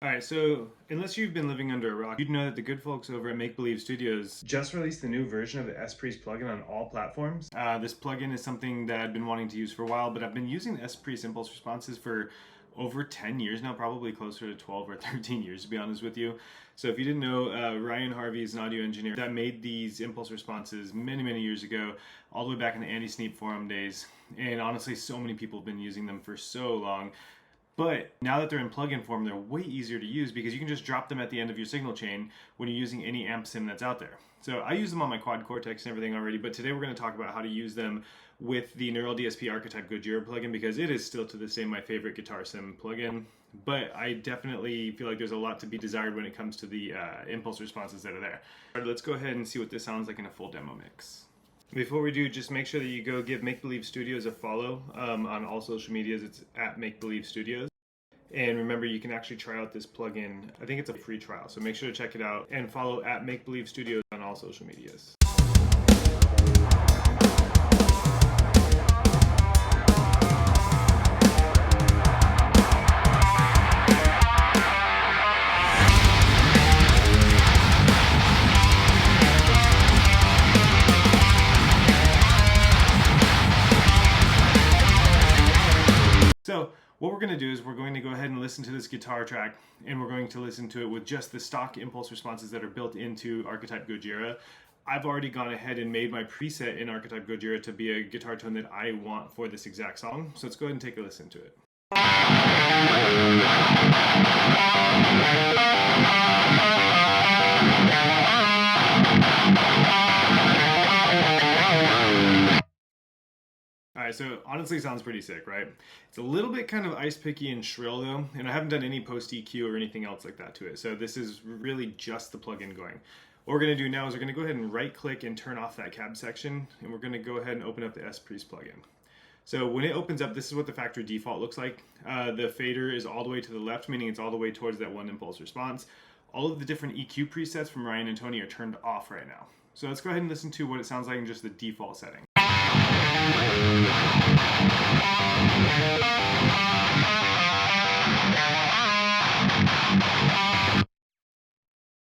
Alright, so unless you've been living under a rock, you'd know that the good folks over at Make Believe Studios just released the new version of the SPRES plugin on all platforms. This plugin is something that I've been wanting to use for a while, but I've been using the SPRES impulse responses for over 10 years now, probably closer to 12 or 13 years to be honest with you. So if you didn't know, Ryan Harvey is an audio engineer that made these impulse responses many years ago, all the way back in the Andy Sneap forum days. And honestly, so many people have been using them for so long. But now that they're in plugin form, they're way easier to use because you can just drop them at the end of your signal chain when you're using any amp sim that's out there. So I use them on my quad cortex and everything already, but today we're going to talk about how to use them with the Neural DSP Archetype Gojira plugin because it is still to this day my favorite guitar sim plugin. But I definitely feel like there's a lot to be desired when it comes to the impulse responses that are there. All right, let's go ahead and see what this sounds like in a full demo mix. Before we do, just make sure that you go give Make Believe Studios a follow on all social medias. It's at Make Believe Studios. And remember, you can actually try out this plugin. I think it's a free trial, so make sure to check it out and follow at Make Believe Studios on all social medias. So what we're going to do is we're going to go ahead and listen to this guitar track, and we're going to listen to it with just the stock impulse responses that are built into Archetype Gojira. I've already gone ahead and made my preset in Archetype Gojira to be a guitar tone that I want for this exact song. So let's go ahead and take a listen to it. Alright, so honestly sounds pretty sick, right? It's a little bit kind of ice picky and shrill though, and I haven't done any post EQ or anything else like that to it. So this is really just the plugin going. What we're going to do now is we're going to go ahead and right click and turn off that cab section, and we're going to go ahead and open up the SPRES plugin. So when it opens up, this is what the factory default looks like. The fader is all the way to the left, meaning it's all the way towards that one impulse response. All of the different EQ presets from Ryan and Tony are turned off right now. So let's go ahead and listen to what it sounds like in just the default setting.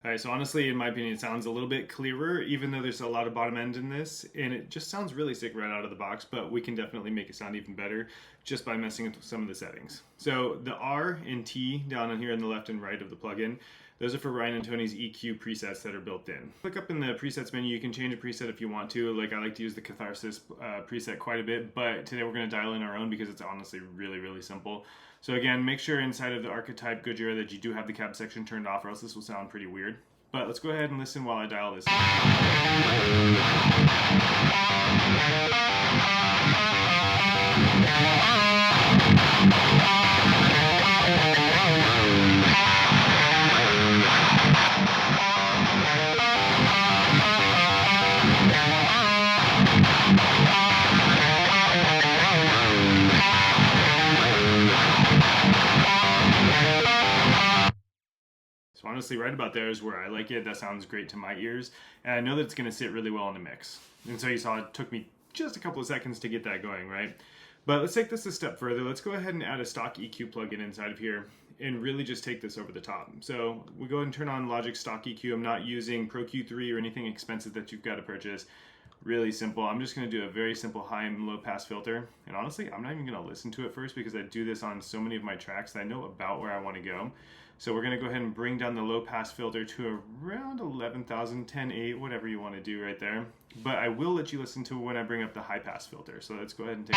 Alright, so honestly, in my opinion, it sounds a little bit clearer, even though there's a lot of bottom end in this, and it just sounds really sick right out of the box, but we can definitely make it sound even better just by messing with some of the settings. So the R and T down on here in the left and right of the plugin, those are for Ryan and Tony's EQ presets that are built in. Click up in the presets menu, you can change a preset if you want to. Like I like to use the Catharsis preset quite a bit, but today we're going to dial in our own because it's honestly really simple. So again, make sure inside of the Archetype Gojira that you do have the cab section turned off or else this will sound pretty weird. But let's go ahead and listen while I dial this honestly, right about there is where I like it. That sounds great to my ears, and I know that it's going to sit really well in the mix. And so you saw it took me just a couple of seconds to get that going, right? But let's take this a step further. Let's go ahead and add a stock EQ plugin inside of here and really just take this over the top. So we go ahead and turn on Logic stock EQ. I'm not using Pro Q3 or anything expensive that you've got to purchase. Really simple. I'm just going to do a very simple high and low pass filter. And honestly, I'm not even going to listen to it first because I do this on so many of my tracks that I know about where I want to go. So we're going to go ahead and bring down the low pass filter to around 11,000, 10.8, whatever you want to do right there. But I will let you listen to it when I bring up the high pass filter. So let's go ahead and take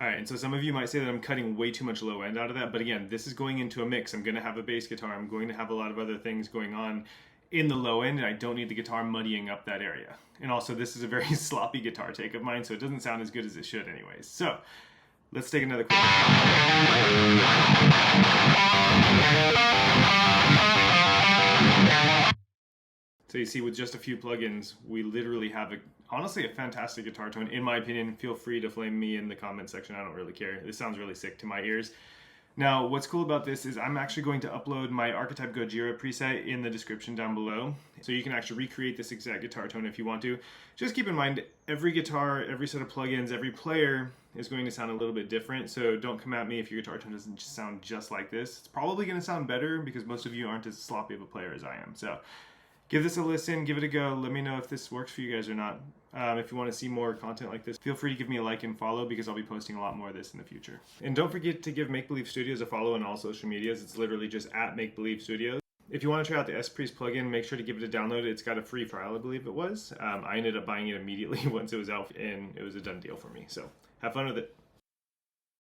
Alright, and so some of you might say that I'm cutting way too much low end out of that, but again, this is going into a mix. I'm going to have a bass guitar, I'm going to have a lot of other things going on in the low end, and I don't need the guitar muddying up that area. And also, this is a very sloppy guitar take of mine, so it doesn't sound as good as it should anyways. So, let's take another quick So you see, with just a few plugins, we literally have honestly a fantastic guitar tone. In my opinion, feel free to flame me in the comment section. I don't really care. This sounds really sick to my ears. Now, what's cool about this is I'm actually going to upload my Archetype Gojira preset in the description down below. So you can actually recreate this exact guitar tone if you want to. Just keep in mind, every guitar, every set of plugins, every player is going to sound a little bit different. So don't come at me if your guitar tone doesn't sound just like this. It's probably going to sound better because most of you aren't as sloppy of a player as I am. So give this a listen, give it a go. Let me know if this works for you guys or not. If you want to see more content like this, feel free to give me a like and follow because I'll be posting a lot more of this in the future. And don't forget to give Make Believe Studios a follow on all social medias. It's literally just at Make Believe Studios. If you want to try out the SPRES plugin, make sure to give it a download. It's got a free trial, I believe it was. I ended up buying it immediately once it was out, and it was a done deal for me. So have fun with it.